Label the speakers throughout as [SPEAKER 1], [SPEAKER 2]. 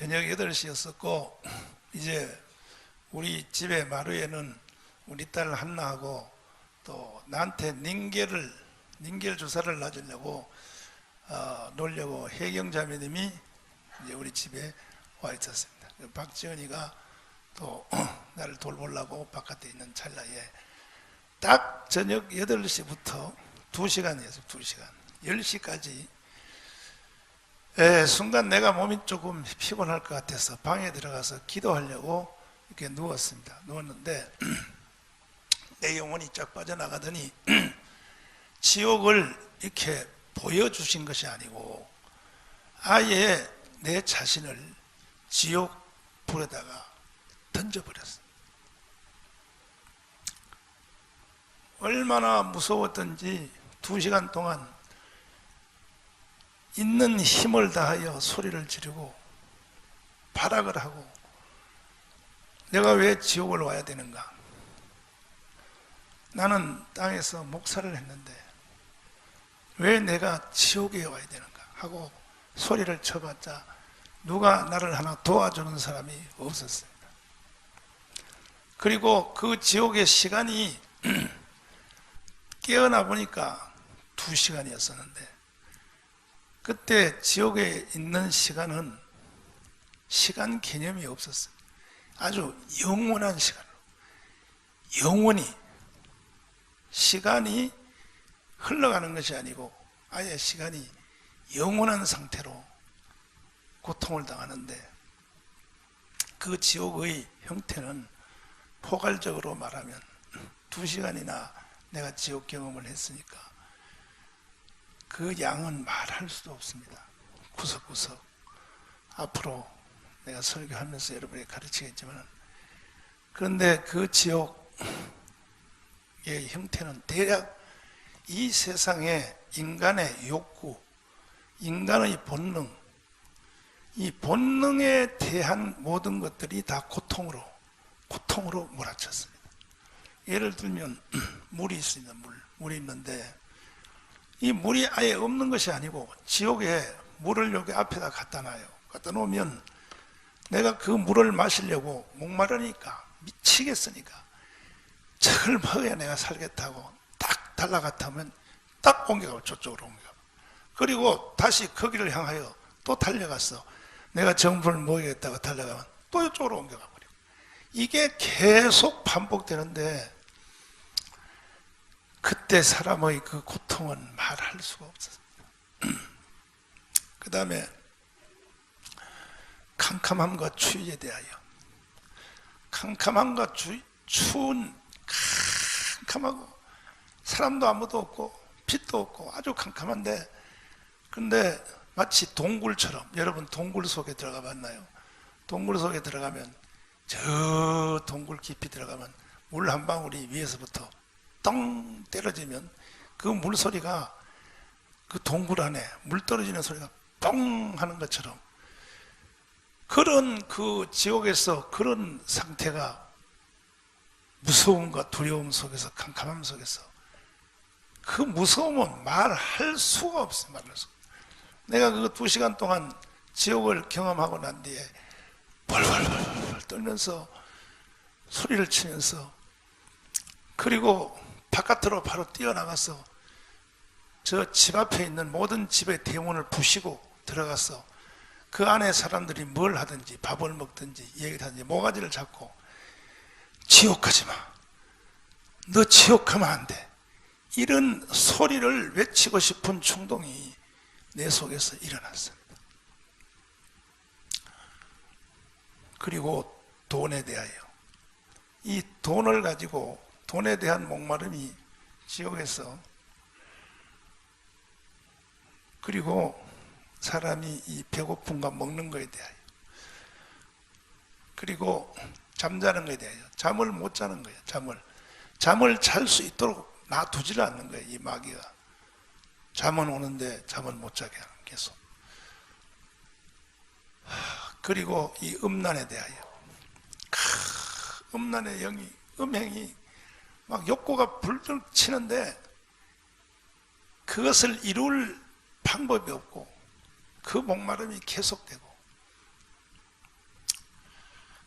[SPEAKER 1] 저녁 8시였었고 이제 우리 집에 마루에는 우리 딸 한나하고 또 나한테 닌겔 주사를 놔주려고 놀려고 혜경 자매님이 이제 우리 집에 와 있었습니다. 박지은이가 또 나를 돌보려고 바깥에 있는 찰나에 딱 저녁 8시부터 2시간이었어요. 2시간 10시까지 순간 내가 몸이 조금 피곤할 것 같아서 방에 들어가서 기도하려고 이렇게 누웠습니다. 누웠는데 내 영혼이 쫙 빠져나가더니 지옥을 이렇게 보여주신 것이 아니고 아예 내 자신을 지옥 불에다가 던져버렸어요. 얼마나 무서웠던지 2시간 동안 있는 힘을 다하여 소리를 지르고 발악을 하고 내가 왜 지옥을 와야 되는가? 나는 땅에서 목사를 했는데 왜 내가 지옥에 와야 되는가? 하고 소리를 쳐봤자 누가 나를 하나 도와주는 사람이 없었습니다. 그리고 그 지옥의 시간이 깨어나 보니까 2시간이었었는데 그때 지옥에 있는 시간은 시간 개념이 없었어요. 아주 영원한 시간으로 영원히 시간이 흘러가는 것이 아니고 아예 시간이 영원한 상태로 고통을 당하는데 그 지옥의 형태는 포괄적으로 말하면 2시간이나 내가 지옥 경험을 했으니까 그 양은 말할 수도 없습니다. 구석구석 앞으로 내가 설교하면서 여러분에게 가르치겠지만 그런데 그 지옥의 형태는 대략 이 세상의 인간의 욕구, 인간의 본능, 이 본능에 대한 모든 것들이 다 고통으로 몰아쳤습니다. 예를 들면 물이 있습니다. 물이 있는데 이 물이 아예 없는 것이 아니고 지옥에 물을 여기 앞에다 갖다 놔요. 갖다 놓으면 내가 그 물을 마시려고 목마르니까 미치겠으니까 저걸 먹어야 내가 살겠다고 딱 달라갔다면 딱 옮겨가고 저쪽으로 옮겨가고 그리고 다시 거기를 향하여 또 달려갔어. 내가 정부를 먹이겠다고 달려가면 또 이쪽으로 옮겨가 버리고 이게 계속 반복되는데 그때 사람의 그 고통은 말할 수가 없었습니다. 그 다음에 캄캄함과 추위에 대하여 캄캄함과 추운 캄캄하고 사람도 아무도 없고 빛도 없고 아주 캄캄한데 근데 마치 동굴처럼 여러분 동굴 속에 들어가 봤나요? 동굴 속에 들어가면 저 동굴 깊이 들어가면 물 한 방울이 위에서부터 똥 때려지면 그 물소리가 그 동굴 안에 물 떨어지는 소리가 똥 하는 것처럼 그런 그 지옥에서 그런 상태가 무서움과 두려움 속에서 캄캄함 속에서 그 무서움은 말할 수가 없어요. 말할 수가. 내가 그 2시간 동안 지옥을 경험하고 난 뒤에 벌벌벌 떨면서 소리를 치면서 그리고 바깥으로 바로 뛰어나가서 저 집 앞에 있는 모든 집의 대문을 부시고 들어가서 그 안에 사람들이 뭘 하든지 밥을 먹든지 얘기를 하든지 모가지를 잡고 지옥 가지 마. 너 지옥 가면 안 돼. 이런 소리를 외치고 싶은 충동이 내 속에서 일어났습니다. 그리고 돈에 대하여 이 돈을 가지고 돈에 대한 목마름이 지옥에서 그리고 사람이 이 배고픔과 먹는 것에 대하여 그리고 잠자는 것에 대하여 잠을 못 자는 거예요. 잠을 잘 수 있도록 놔두지를 않는 거예요. 이 마귀가 잠은 오는데 잠을 못 자게 하는 계속. 그리고 이 음란에 대하여 음란의 영이 음행이 막 욕구가 불들 치는데 그것을 이룰 방법이 없고 그 목마름이 계속되고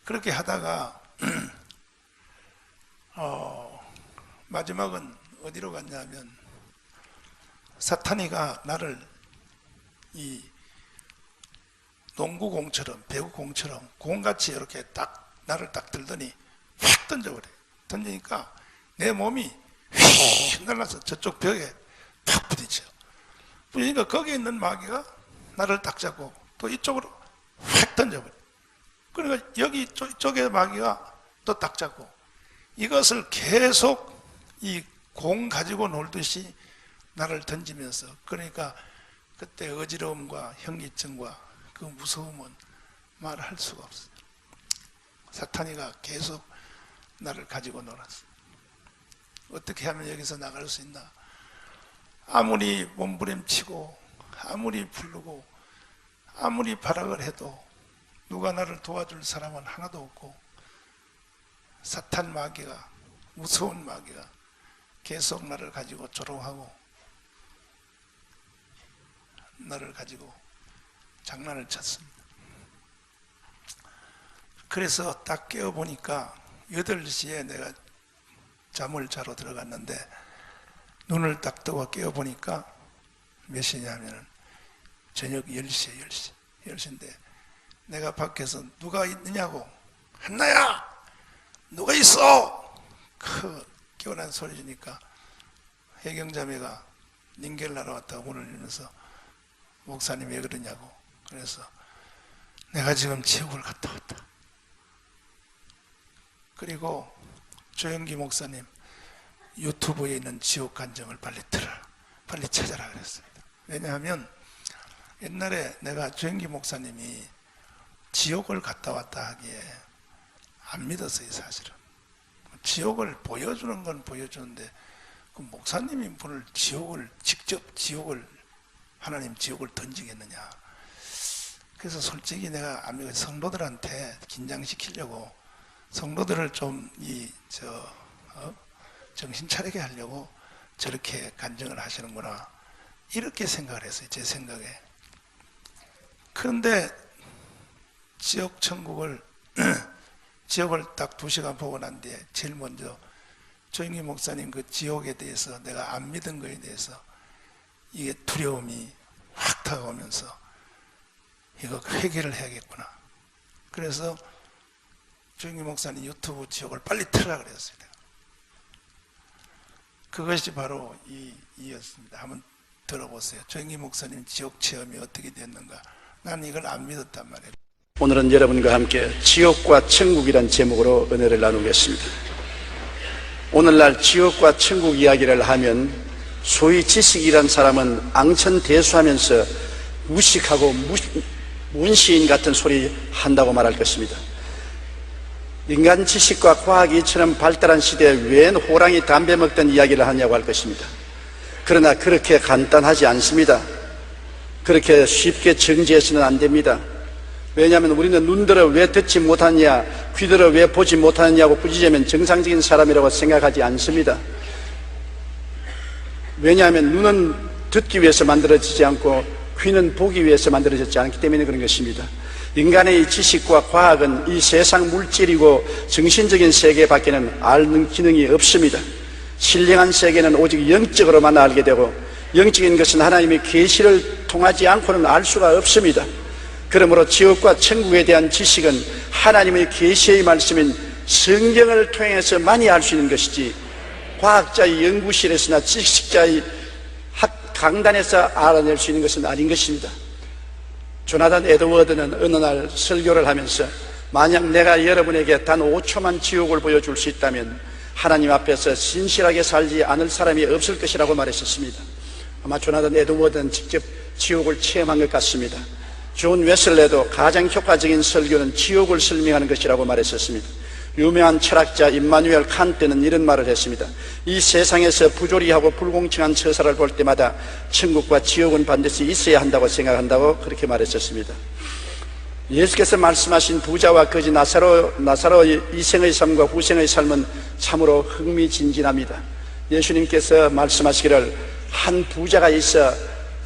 [SPEAKER 1] 그렇게 하다가 마지막은 어디로 갔냐면 사탄이가 나를 이 농구공처럼 배구공처럼 공같이 이렇게 딱 나를 딱 들더니 확 던져버려. 던지니까 내 몸이 휙 날라서 저쪽 벽에 팍 부딪혀. 부딪히니까 거기에 있는 마귀가 나를 딱 잡고 또 이쪽으로 확 던져버려. 그러니까 여기 이쪽에 마귀가 또 딱 잡고 이것을 계속 이 공 가지고 놀듯이 나를 던지면서, 그러니까 그때 어지러움과 현기증과 그 무서움은 말할 수가 없어요. 사탄이가 계속 나를 가지고 놀았어요. 어떻게 하면 여기서 나갈 수 있나? 아무리 몸부림치고 아무리 부르고 아무리 발악을 해도 누가 나를 도와줄 사람은 하나도 없고, 사탄 마귀가, 무서운 마귀가 계속 나를 가지고 조롱하고 나를 가지고 장난을 쳤습니다. 그래서 딱 깨어보니까 8시에 내가 잠을 자러 들어갔는데 눈을 딱 뜨고 깨어보니까 몇 시냐면 저녁 10시에 10시인데 내가 밖에서 누가 있느냐고, 한나야 누가 있어? 그 깨어난 소리 주니까 해경자매가 닝겔 나러 왔다고 문을 열면서 목사님 왜 그러냐고. 그래서 내가 지금 지옥을 갔다 왔다. 그리고 조영기 목사님 유튜브에 있는 지옥 간증을 빨리 들어라, 빨리 찾아라 그랬습니다. 왜냐하면 옛날에 내가 조영기 목사님이 지옥을 갔다 왔다 하기에 안 믿었어요. 사실은 지옥을 보여주는 건 보여주는데 그 목사님이 문을 직접 하나님 지옥을 던지겠느냐. 그래서 솔직히 내가 안 믿어요. 성도들한테 긴장시키려고, 성도들을 좀 정신 차리게 하려고 저렇게 간증을 하시는구나, 이렇게 생각을 했어요. 제 생각에. 그런데 지옥 천국을 지옥을 딱 2시간 보고 난 뒤에 제일 먼저 조영기 목사님 그 지옥에 대해서, 내가 안 믿은 거에 대해서 이게 두려움이 확 다가오면서 이거 회개를 해야겠구나. 그래서 조영기 목사님 유튜브 지옥을 빨리 틀으라 그랬어요. 그것이 바로 이였습니다. 한번 들어보세요. 조영기 목사님 지옥 체험이 어떻게 됐는가. 난 이걸 안 믿었단 말이에요.
[SPEAKER 2] 오늘은 여러분과 함께 지옥과 천국이란 제목으로 은혜를 나누겠습니다. 오늘날 지옥과 천국 이야기를 하면 소위 지식이란 사람은 앙천대수하면서 무식하고 문시인 같은 소리 한다고 말할 것입니다. 인간 지식과 과학이 이처럼 발달한 시대에 웬 호랑이 담배 먹던 이야기를 하냐고 할 것입니다. 그러나 그렇게 간단하지 않습니다. 그렇게 쉽게 정지해서는 안 됩니다. 왜냐하면 우리는 눈들어 왜 듣지 못하느냐, 귀들어 왜 보지 못하느냐고 꾸짖으면 정상적인 사람이라고 생각하지 않습니다. 왜냐하면 눈은 듣기 위해서 만들어지지 않고 귀는 보기 위해서 만들어졌지 않기 때문에 그런 것입니다. 인간의 지식과 과학은 이 세상 물질이고 정신적인 세계 밖에는 아는 기능이 없습니다. 신령한 세계는 오직 영적으로만 알게 되고, 영적인 것은 하나님의 계시를 통하지 않고는 알 수가 없습니다. 그러므로 지옥과 천국에 대한 지식은 하나님의 계시의 말씀인 성경을 통해서 많이 알 수 있는 것이지, 과학자의 연구실에서나 지식자의 강단에서 알아낼 수 있는 것은 아닌 것입니다. 조나단 에드워드는 어느 날 설교를 하면서, 만약 내가 여러분에게 단 5초만 지옥을 보여줄 수 있다면 하나님 앞에서 신실하게 살지 않을 사람이 없을 것이라고 말했었습니다. 아마 조나단 에드워드는 직접 지옥을 체험한 것 같습니다. 존 웨슬레도 가장 효과적인 설교는 지옥을 설명하는 것이라고 말했었습니다. 유명한 철학자 임마누엘 칸트는 이런 말을 했습니다. 이 세상에서 부조리하고 불공평한 처사를 볼 때마다 천국과 지옥은 반드시 있어야 한다고 생각한다고 그렇게 말했었습니다. 예수께서 말씀하신 부자와 거지 나사로의 이생의 삶과 후생의 삶은 참으로 흥미진진합니다. 예수님께서 말씀하시기를, 한 부자가 있어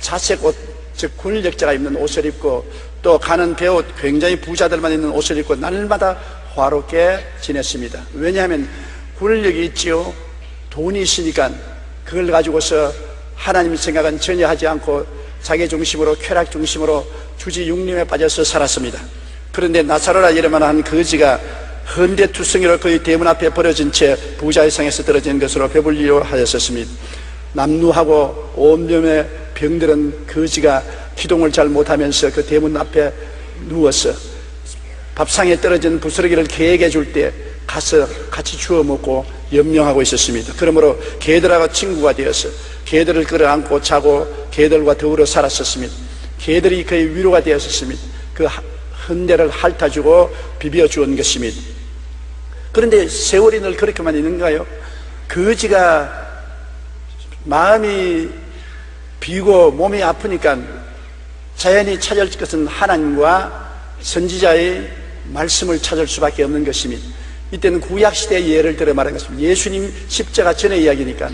[SPEAKER 2] 자색 옷, 즉 권력자가 입는 옷을 입고 또 가는 배옷, 굉장히 부자들만 입는 옷을 입고 날마다 화롭게 지냈습니다. 왜냐하면 권력이 있지요, 돈이 있으니까 그걸 가지고서 하나님 생각은 전혀 하지 않고 자기 중심으로, 쾌락 중심으로 주지육림에 빠져서 살았습니다. 그런데 나사로라 이름만한 거지가 헌대투성이로 그의 대문 앞에 버려진 채 부자의 상에서 떨어진 것으로 배불리려 하였었습니다. 남루하고 온몸에 병들은 거지가 기동을 잘 못하면서 그 대문 앞에 누워서 밥상에 떨어진 부스러기를 개에게 줄 때 가서 같이 주워 먹고 연명하고 있었습니다. 그러므로 개들하고 친구가 되어서 개들을 끌어안고 자고 개들과 더불어 살았었습니다. 개들이 그의 위로가 되었었습니다. 그 헌대를 핥아주고 비벼주온 것입니다. 그런데 세월이 늘 그렇게만 있는가요? 거지가 마음이 비고 몸이 아프니까 자연히 찾을 것은 하나님과 선지자의 말씀을 찾을 수밖에 없는 것입니다. 이때는 구약시대의 예를 들어 말한 것입니다. 예수님 십자가 전의 이야기니까.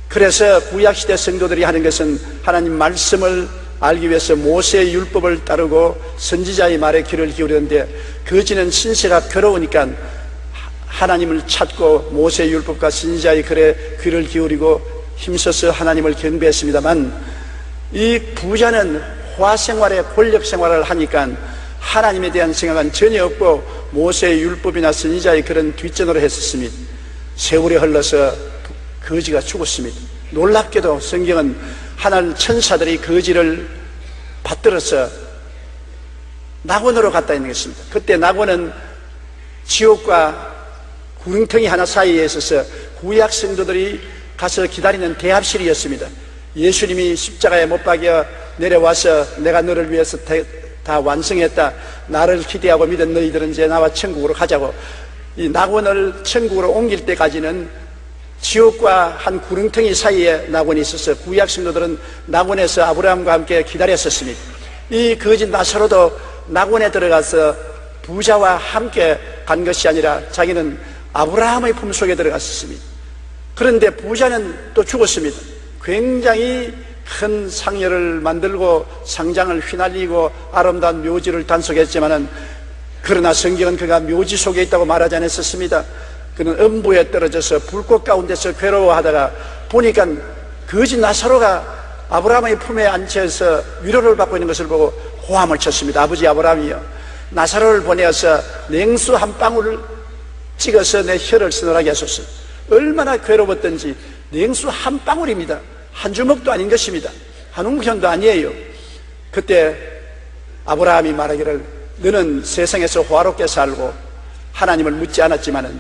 [SPEAKER 2] 그래서 구약시대 성도들이 하는 것은 하나님 말씀을 알기 위해서 모세의 율법을 따르고 선지자의 말에 귀를 기울였는데, 거지는 신세가 괴로우니까 하나님을 찾고 모세의 율법과 선지자의 글에 귀를 기울이고 힘써서 하나님을 경배했습니다만, 이 부자는 화생활에 권력 생활을 하니까 하나님에 대한 생각은 전혀 없고 모세의 율법이나 선지자의 그런 뒷전으로 했었습니다. 세월이 흘러서 거지가 죽었습니다. 놀랍게도 성경은 하나님 천사들이 거지를 받들어서 낙원으로 갔다 있는 것입니다. 그때 낙원은 지옥과 구렁텅이 하나 사이에 있어서 구약 성도들이 가서 기다리는 대합실이었습니다. 예수님이 십자가에 못 박여 내려와서 내가 너를 위해서 다 완성했다, 나를 기대하고 믿은 너희들은 이제 나와 천국으로 가자고, 이 낙원을 천국으로 옮길 때까지는 지옥과 한 구렁텅이 사이에 낙원이 있어서 구약 성도들은 낙원에서 아브라함과 함께 기다렸었습니다. 이 거짓 나사로도 낙원에 들어가서 부자와 함께 간 것이 아니라 자기는 아브라함의 품속에 들어갔었습니다. 그런데 부자는 또 죽었습니다. 굉장히 큰 상여를 만들고 상장을 휘날리고 아름다운 묘지를 단속했지만은, 그러나 성경은 그가 묘지 속에 있다고 말하지 않았었습니다. 그는 음부에 떨어져서 불꽃 가운데서 괴로워하다가 보니까 거지 나사로가 아브라함의 품에 앉혀서 위로를 받고 있는 것을 보고 호함을 쳤습니다. 아버지 아브라함이여, 나사로를 보내어서 냉수 한 방울을 찍어서 내 혀를 서늘하게 하소서. 얼마나 괴로웠던지. 냉수 한 방울입니다. 한 주먹도 아닌 것입니다. 한 웅편도 아니에요. 그때 아브라함이 말하기를, 너는 세상에서 화롭게 살고 하나님을 묻지 않았지만은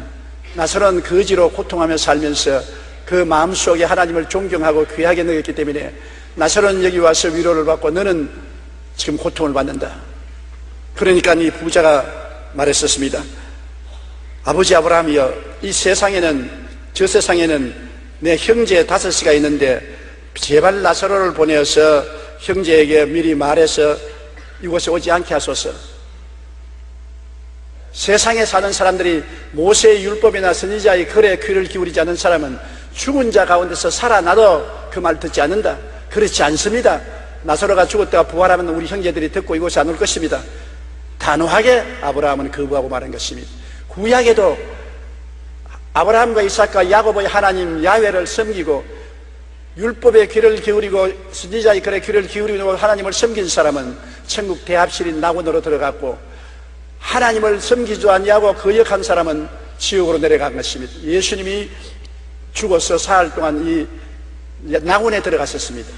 [SPEAKER 2] 나사로는 거지로 고통하며 살면서 그 마음속에 하나님을 존경하고 귀하게 여겼기 때문에 나사로는 여기 와서 위로를 받고 너는 지금 고통을 받는다. 그러니까 이 부자가 말했었습니다. 아버지 아브라함이여, 이 세상에는, 저 세상에는 내 형제 5이가 있는데 제발 나사로를 보내어서 형제에게 미리 말해서 이곳에 오지 않게 하소서. 세상에 사는 사람들이 모세의 율법이나 선지자의 글에 귀를 기울이지 않는 사람은 죽은 자 가운데서 살아나도 그 말 듣지 않는다. 그렇지 않습니다. 나사로가 죽었다가 부활하면 우리 형제들이 듣고 이곳에 안 올 것입니다. 단호하게 아브라함은 거부하고 말한 것입니다. 구약에도 아브라함과 이삭과 야곱의 하나님 야훼를 섬기고 율법에 귀를 기울이고 선지자의 글에 귀를 기울이고 하나님을 섬긴 사람은 천국 대합실인 낙원으로 들어갔고, 하나님을 섬기지 않냐고 거역한 사람은 지옥으로 내려간 것입니다. 예수님이 죽어서 사흘 동안 이 낙원에 들어갔었습니다.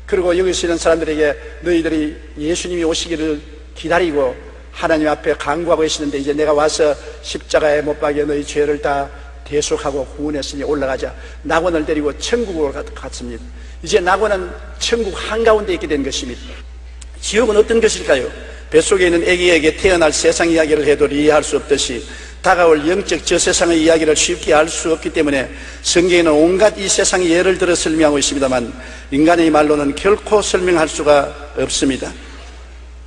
[SPEAKER 2] 그리고 여기 있는 사람들에게 너희들이 예수님이 오시기를 기다리고 하나님 앞에 간구하고 계시는데 이제 내가 와서 십자가에 못 박여 너희 죄를 다 대속하고 구원했으니 올라가자. 낙원을 데리고 천국으로 갔습니다. 이제 낙원은 천국 한가운데 있게 된 것입니다. 지옥은 어떤 것일까요? 뱃속에 있는 아기에게 태어날 세상 이야기를 해도 이해할 수 없듯이 다가올 영적 저 세상의 이야기를 쉽게 알 수 없기 때문에 성경에는 온갖 이 세상의 예를 들어 설명하고 있습니다만 인간의 말로는 결코 설명할 수가 없습니다.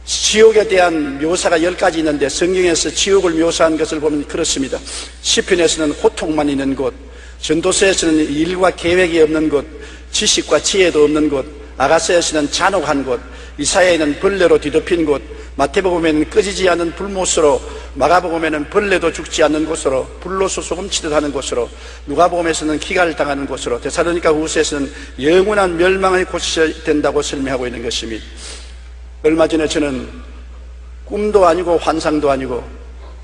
[SPEAKER 2] 지옥에 대한 묘사가 10가지 있는데 성경에서 지옥을 묘사한 것을 보면 그렇습니다. 시편에서는 호통만 있는 곳, 전도서에서는 일과 계획이 없는 곳, 지식과 지혜도 없는 곳, 아가서에서는 잔혹한 곳, 이사야에는 벌레로 뒤덮인 곳, 마태복음에는 꺼지지 않는 불못으로, 마가복음에는 벌레도 죽지 않는 곳으로, 불로서 소금치듯 하는 곳으로, 누가복음에서는 기갈을 당하는 곳으로, 데살로니가 후서에서는 영원한 멸망의 곳이 된다고 설명하고 있는 것입니다. 얼마 전에 저는 꿈도 아니고 환상도 아니고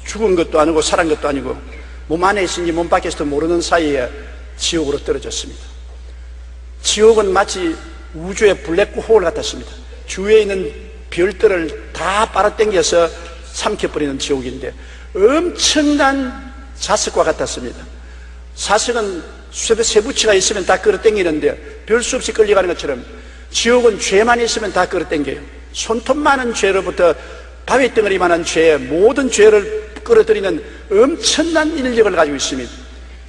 [SPEAKER 2] 죽은 것도 아니고 살은 것도 아니고 몸 안에 있으니 몸 밖에서도 모르는 사이에 지옥으로 떨어졌습니다. 지옥은 마치 우주의 블랙홀 같았습니다. 주위에 있는 별들을 다 빨아당겨서 삼켜버리는 지옥인데 엄청난 자석과 같았습니다. 사석은 쇠붙이가 있으면 다 끌어당기는데 별 수 없이 끌려가는 것처럼 지옥은 죄만 있으면 다 끌어당겨요. 손톱 많은 죄로부터 바위 덩어리만한 죄의 모든 죄를 끌어들이는 엄청난 인력을 가지고 있습니다.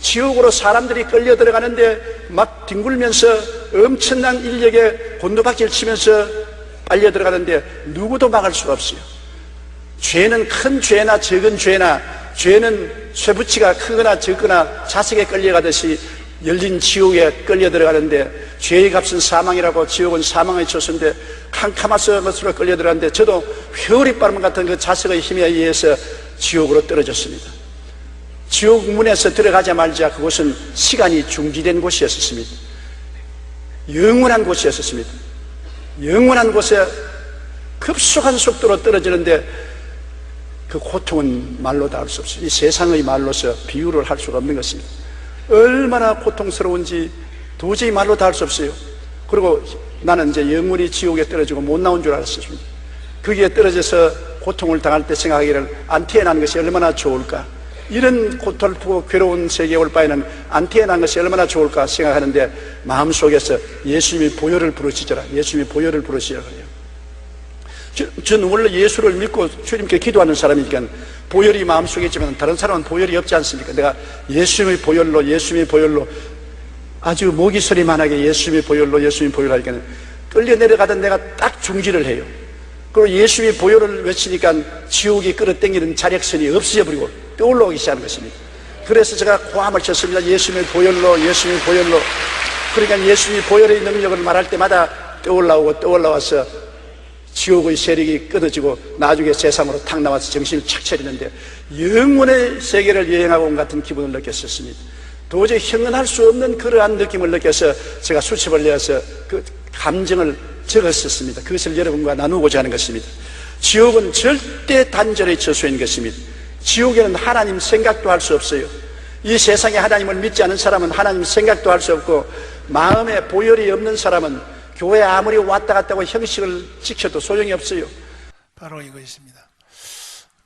[SPEAKER 2] 지옥으로 사람들이 끌려 들어가는데 막 뒹굴면서 엄청난 인력에 곤두박질 치면서 빨려 들어가는데 누구도 막을 수가 없어요. 죄는 큰 죄나 적은 죄나, 죄는 쇠붙이가 크거나 적거나 자석에 끌려가듯이 열린 지옥에 끌려 들어가는데, 죄의 값은 사망이라고, 지옥은 사망의 처소인데 캄캄한 것으로 끌려 들어가는데, 저도 회오리 바람 같은 그 자석의 힘에 의해서 지옥으로 떨어졌습니다. 지옥 문에서 들어가자마자 그곳은 시간이 중지된 곳이었습니다. 영원한 곳이었습니다. 영원한 곳에 급속한 속도로 떨어지는데 그 고통은 말로 다 할 수 없어요. 이 세상의 말로서 비유를 할 수가 없는 것입니다. 얼마나 고통스러운지 도저히 말로 다 할 수 없어요. 그리고 나는 이제 영원히 지옥에 떨어지고 못 나온 줄 알았습니다. 거기에 떨어져서 고통을 당할 때 생각하기를 안 태어난 것이 얼마나 좋을까, 이런 고통스럽고 괴로운 세계에 올 바에는 안 태어난 것이 얼마나 좋을까 생각하는데 마음속에서 예수님이 보혈을 부르시더라. 예수님이 보혈을 부르시더라. 저는 원래 예수를 믿고 주님께 기도하는 사람이니까 보혈이 마음속에 있지만 다른 사람은 보혈이 없지 않습니까? 내가 예수님의 보혈로 아주 목이 소리만하게 예수님의 보혈로 하니까 끌려 내려가던 내가 딱 중지를 해요. 그리고 예수님의 보혈을 외치니까 지옥이 끌어당기는 자력선이 없어져 버리고 떠올라오기 시작하는 것입니다. 그래서 제가 고함을 쳤습니다. 예수님의 보혈로. 그러니까 예수님의 보혈의 능력을 말할 때마다 떠올라와서 지옥의 세력이 끊어지고 나중에 세상으로 탁 나와서 정신을 착 차리는데 영원의 세계를 여행하고 온 같은 기분을 느꼈었습니다. 도저히 형언할 수 없는 그러한 느낌을 느껴서 제가 수첩을 내어서 그 감정을 적었었습니다. 그것을 여러분과 나누고자 하는 것입니다. 지옥은 절대 단절의 처소인 것입니다. 지옥에는 하나님 생각도 할 수 없어요. 이 세상에 하나님을 믿지 않은 사람은 하나님 생각도 할 수 없고, 마음에 보혈이 없는 사람은 교회 아무리 왔다 갔다 하고 형식을 지켜도 소용이 없어요.
[SPEAKER 1] 바로 이것입니다.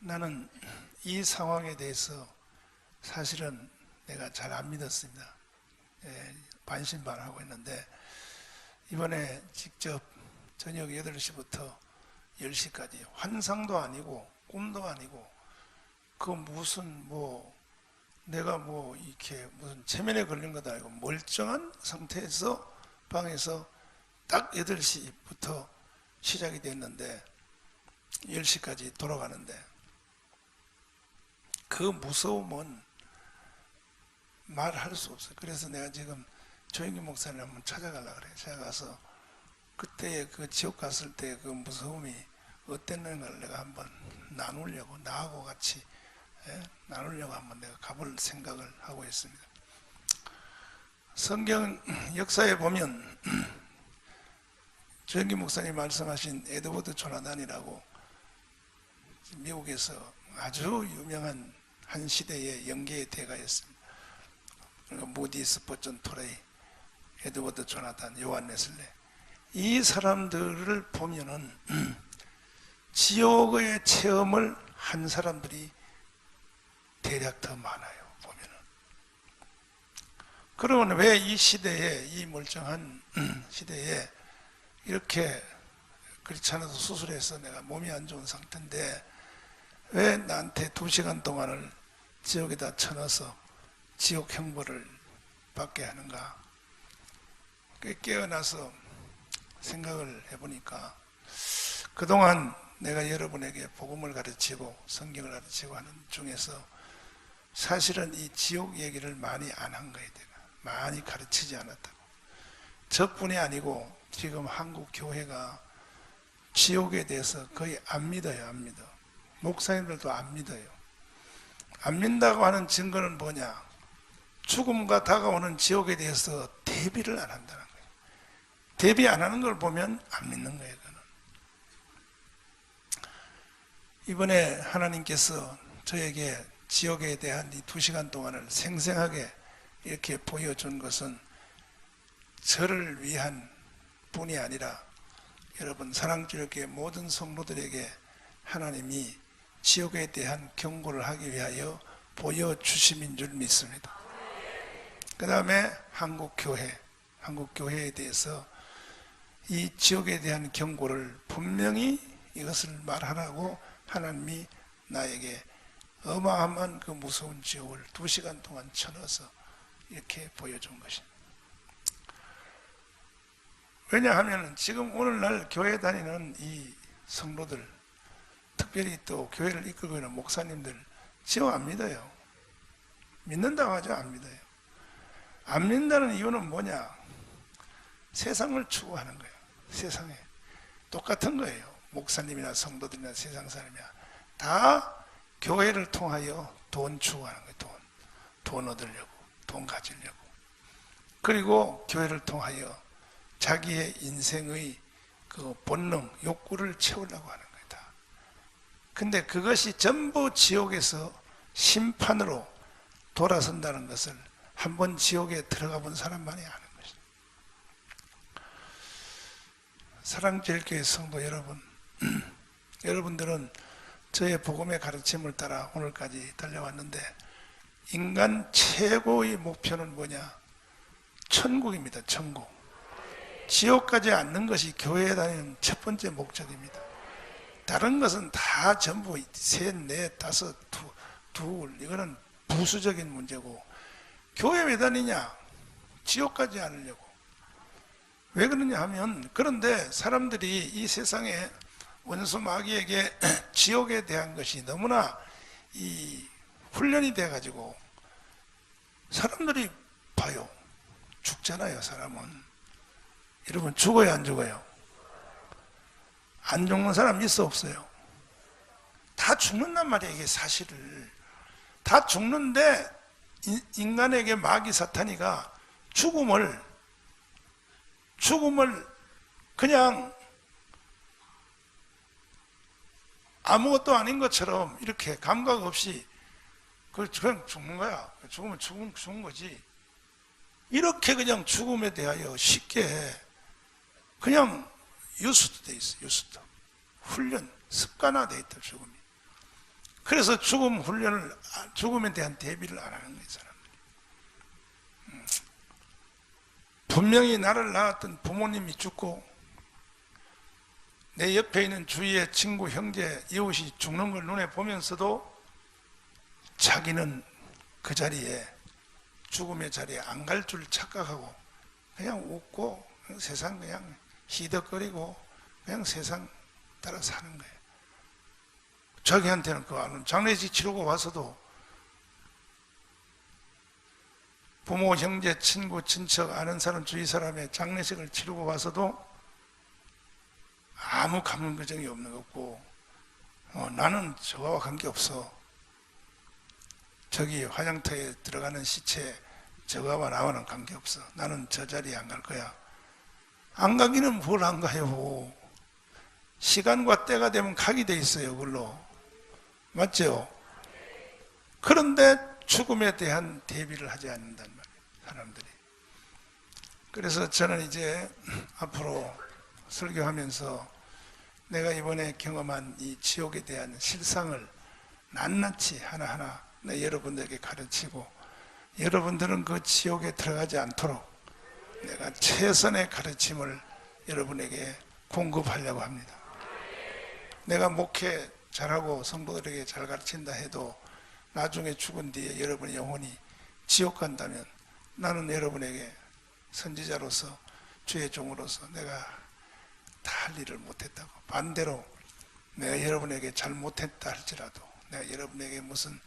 [SPEAKER 1] 나는 이 상황에 대해서 사실은 내가 잘 안 믿었습니다. 반신반하고 있는데 이번에 직접 저녁 8시부터 10시까지 환상도 아니고 꿈도 아니고 그 무슨 내가 이렇게 무슨 체면에 걸린 것도 아니고 멀쩡한 상태에서 방에서 딱 8시부터 시작이 됐는데 10시까지 돌아가는데 그 무서움은 말할 수 없어요. 그래서 내가 지금 조영기 목사님 한번 찾아가려고 그래요. 제가 가서 그때 그 지옥 갔을 때 그 무서움이 어땠는가를 내가 한번 나누려고, 나하고 같이 나누려고 한번 내가 가볼 생각을 하고 있습니다. 성경 역사에 보면 조영기 목사님 말씀하신 에드워드 조나단이라고 미국에서 아주 유명한 한 시대의 영계의 대가였습니다. 그러니까 모디 스포전 토레이, 에드워드 조나단, 요한 웨슬레, 이 사람들을 보면은 지옥의 체험을 한 사람들이 대략 더 많아요. 보면은. 그러면 왜 이 시대에, 이 멀쩡한 시대에 이렇게 그렇지 않아도 수술해서 내가 몸이 안 좋은 상태인데 왜 나한테 2시간 동안을 지옥에다 쳐넣어서 지옥 형벌을 받게 하는가? 깨어나서 생각을 해보니까 그동안 내가 여러분에게 복음을 가르치고 성경을 가르치고 하는 중에서 사실은 이 지옥 얘기를 많이 안 한 거예요. 많이 가르치지 않았다고. 저뿐이 아니고 지금 한국 교회가 지옥에 대해서 거의 안 믿어요. 안 믿어. 목사님들도 안 믿어요. 안 믿는다고 하는 증거는 뭐냐? 죽음과 다가오는 지옥에 대해서 대비를 안 한다는 거예요. 대비 안 하는 걸 보면 안 믿는 거예요. 그는. 이번에 하나님께서 저에게 지옥에 대한 이 2시간 동안을 생생하게 이렇게 보여준 것은 저를 위한 뿐이 아니라 여러분 사랑지교회 모든 성도들에게 하나님이 지옥에 대한 경고를 하기 위하여 보여주심인 줄 믿습니다. 그 다음에 한국교회에 대해서 이 지옥에 대한 경고를 분명히 이것을 말하라고 하나님이 나에게 어마어마한 그 무서운 지옥을 2시간 동안 쳐넣어서 이렇게 보여준 것입니다. 왜냐하면 지금 오늘날 교회 다니는 이 성도들, 특별히 또 교회를 이끌고 있는 목사님들 지옥 안 믿어요. 믿는다고 하죠. 안 믿어요. 안 믿는다는 이유는 뭐냐? 세상을 추구하는 거예요. 세상에 똑같은 거예요. 목사님이나 성도들이나 세상 사람이나 다 교회를 통하여 돈 추구하는 거예요. 돈 얻으려고, 돈 가지려고. 그리고 교회를 통하여 자기의 인생의 그 본능, 욕구를 채우려고 하는 거예요. 다. 근데 그것이 전부 지옥에서 심판으로 돌아선다는 것을 한번 지옥에 들어가 본 사람만이 아는 것입니다. 사랑제일교회 성도 여러분, 여러분들은 저의 복음의 가르침을 따라 오늘까지 달려왔는데 인간 최고의 목표는 뭐냐? 천국입니다. 천국. 지옥 가지 않는 것이 교회에 다니는 첫 번째 목적입니다. 다른 것은 다 전부 셋, 넷, 다섯, 둘 이거는 부수적인 문제고 교회 왜 다니냐? 지옥 가지 않으려고. 왜 그러냐 하면 그런데 사람들이 이 세상에 원수 마귀에게 지옥에 대한 것이 너무나 이 훈련이 돼 가지고 사람들이 봐요. 죽잖아요. 사람은. 여러분 죽어요 안 죽어요? 안 죽는 사람 있어 없어요? 다 죽는단 말이에요. 이게 사실을 다 죽는데 인간에게 마귀 사탄이가 죽음을 그냥 아무것도 아닌 것처럼 이렇게 감각 없이 그냥 죽는 거야. 죽으면 죽은 거지. 이렇게 그냥 죽음에 대하여 쉽게 그냥 유수도 돼 있어. 유수도 훈련 습관화돼 있다. 죽음이. 그래서 죽음에 대한 대비를 안 하는 거예요. 사람들이. 분명히 나를 낳았던 부모님이 죽고 내 옆에 있는 주위의 친구, 형제, 이웃이 죽는 걸 눈에 보면서도 자기는 그 자리에 죽음의 자리에 안 갈 줄 착각하고 그냥 웃고 그냥 세상 그냥 희덕거리고 그냥 세상 따라 사는 거예요. 자기한테는 그거 안 장례식 치르고 와서도 부모, 형제, 친구, 친척, 아는 사람, 주위 사람의 장례식을 치르고 와서도 아무 감정이 없는 것 같고 나는 저와 관계없어. 저기 화장터에 들어가는 시체 저거와 나와는 관계없어. 나는 저 자리에 안 갈 거야. 안 가기는 뭘 안 가요. 시간과 때가 되면 가게 돼 있어요. 그걸로. 맞죠? 그런데 죽음에 대한 대비를 하지 않는단 말이에요. 사람들이. 그래서 저는 이제 앞으로 설교하면서 내가 이번에 경험한 이 지옥에 대한 실상을 낱낱이 하나하나 여러분들에게 가르치고 여러분들은 그 지옥에 들어가지 않도록 내가 최선의 가르침을 여러분에게 공급하려고 합니다. 내가 목회 잘하고 성도들에게 잘 가르친다 해도 나중에 죽은 뒤에 여러분이 영혼이 지옥 간다면 나는 여러분에게 선지자로서 주의 종으로서 내가 다 할 일을 못했다고. 반대로 내가 여러분에게 잘못했다 할지라도 내가 여러분에게 무슨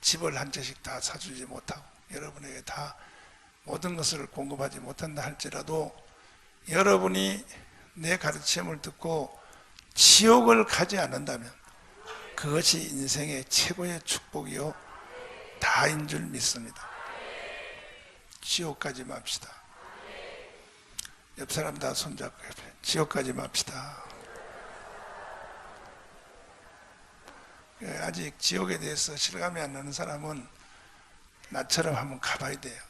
[SPEAKER 1] 집을 한 채씩 다 사주지 못하고 여러분에게 다 모든 것을 공급하지 못한다 할지라도 여러분이 내 가르침을 듣고 지옥을 가지 않는다면 그것이 인생의 최고의 축복이요 다인 줄 믿습니다. 지옥 가지 맙시다. 옆 사람 다 손잡고 옆에 지옥 가지 맙시다. 아직 지옥에 대해서 실감이 안 나는 사람은 나처럼 한번 가봐야 돼요.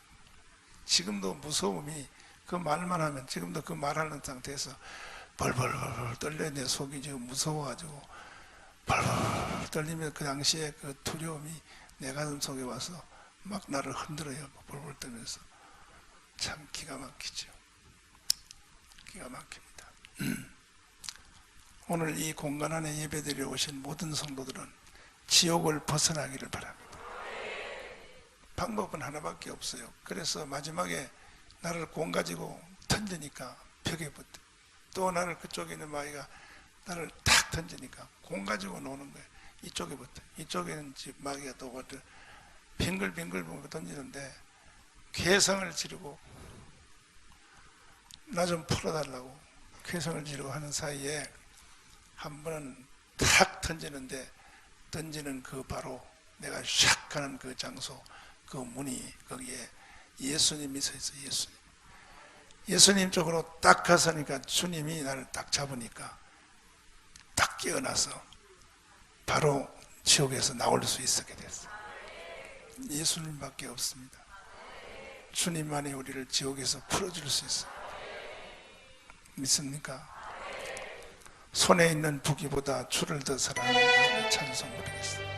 [SPEAKER 1] 지금도 무서움이 그 말만 하면 지금도 그 말하는 상태에서 벌벌 떨려. 내 속이 지금 무서워가지고 벌벌 떨리면 그 당시에 그 두려움이 내 가슴 속에 와서 막 나를 흔들어요. 벌벌 떨면서. 참 기가 막히죠. 기가 막힙니다. 오늘 이 공간 안에 예배드리러 오신 모든 성도들은 지옥을 벗어나기를 바랍니다. 방법은 하나밖에 없어요. 그래서 마지막에 나를 공 가지고 던지니까 벽에 붙어. 또 나를 그쪽에 있는 마귀가 나를 탁 던지니까 공 가지고 노는 거예요. 이쪽에 붙어. 이쪽에는 마귀가 또 빙글빙글 던지는데 괴성을 지르고 나 좀 풀어달라고 괴성을 지르고 하는 사이에 한 번은 탁 던지는데 던지는 그 바로 내가 샥 가는 그 장소 그 문이 거기에 예수님이 서 있어요. 예수님 쪽으로 딱 가서니까 주님이 나를 딱 잡으니까 딱 깨어나서 바로 지옥에서 나올 수 있었게 됐어요. 예수님밖에 없습니다. 주님만이 우리를 지옥에서 풀어줄 수 있어요. 믿습니까? 손에 있는 부귀보다 주를 더 사랑하는 찬송 부르겠습니다.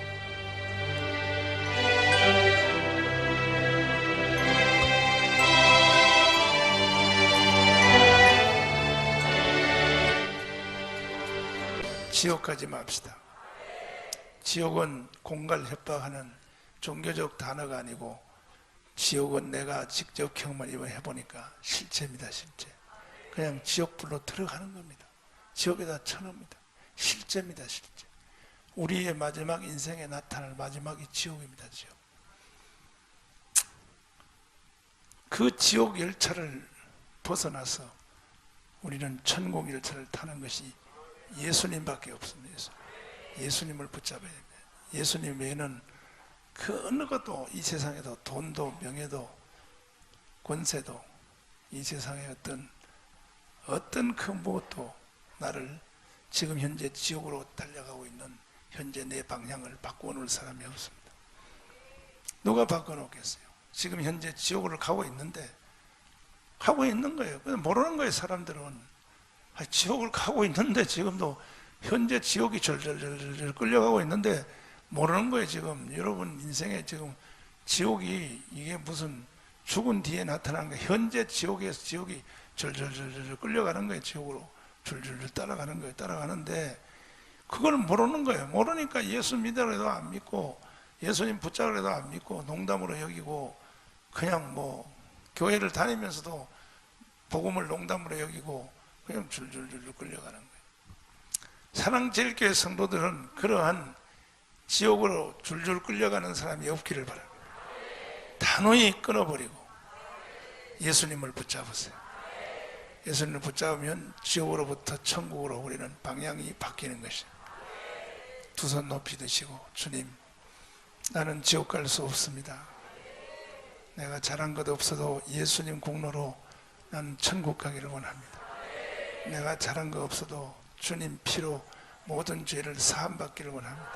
[SPEAKER 1] 지옥 가지 맙시다. 지옥은 공갈 협박하는 종교적 단어가 아니고 지옥은 내가 직접 경험을 해보니까 실제입니다. 실제. 그냥 지옥불로 들어가는 겁니다. 지옥에다 쳐넣습니다. 실제입니다. 실제. 우리의 마지막 인생에 나타날 마지막이 지옥입니다. 지옥. 그 지옥 열차를 벗어나서 우리는 천국 열차를 타는 것이 예수님밖에 없습니다. 예수님을 붙잡아야 됩니다. 예수님 외에는 그 어느 것도 이 세상에도 돈도 명예도 권세도 이 세상의 어떤 그 무엇도 나를 지금 현재 지옥으로 달려가고 있는 현재 내 방향을 바꾸어 놓을 사람이 없습니다. 누가 바꿔 놓겠어요? 지금 현재 지옥으로 가고 있는데 가고 있는 거예요. 모르는 거예요. 사람들은 지옥을 가고 있는데 지금도 현재 지옥이 절절절 끌려가고 있는데 모르는 거예요. 지금 여러분 인생에 지금 지옥이 이게 무슨 죽은 뒤에 나타나는 거예요. 현재 지옥에서 지옥이 절절절 끌려가는 거예요. 지옥으로 줄줄줄 따라가는 거예요. 따라가는데 그걸 모르는 거예요. 모르니까 예수 믿으려도 안 믿고 예수님 붙잡으려도 안 믿고 농담으로 여기고 그냥 뭐 교회를 다니면서도 복음을 농담으로 여기고 그냥 줄줄줄 끌려가는 거예요. 사랑제일교회 성도들은 그러한 지옥으로 줄줄 끌려가는 사람이 없기를 바랍니다. 단호히 끊어버리고 예수님을 붙잡으세요. 예수님을 붙잡으면 지옥으로부터 천국으로 우리는 방향이 바뀌는 것이에요. 두 손 높이 드시고 주님, 나는 지옥 갈 수 없습니다. 내가 잘한 것 없어도 예수님 공로로 나는 천국 가기를 원합니다. 내가 잘한 거 없어도 주님 피로 모든 죄를 사함받기를 원합니다.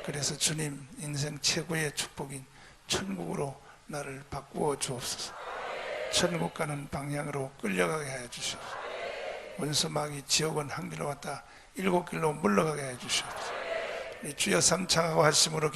[SPEAKER 1] 그래서 주님 인생 최고의 축복인 천국으로 나를 바꾸어 주옵소서. 천국 가는 방향으로 끌려가게 하여 주시옵소서. 원수마귀 지옥은 한 길로 왔다 7길로 물러가게 하여 주시옵소서. 주여 삼창하고 하심으로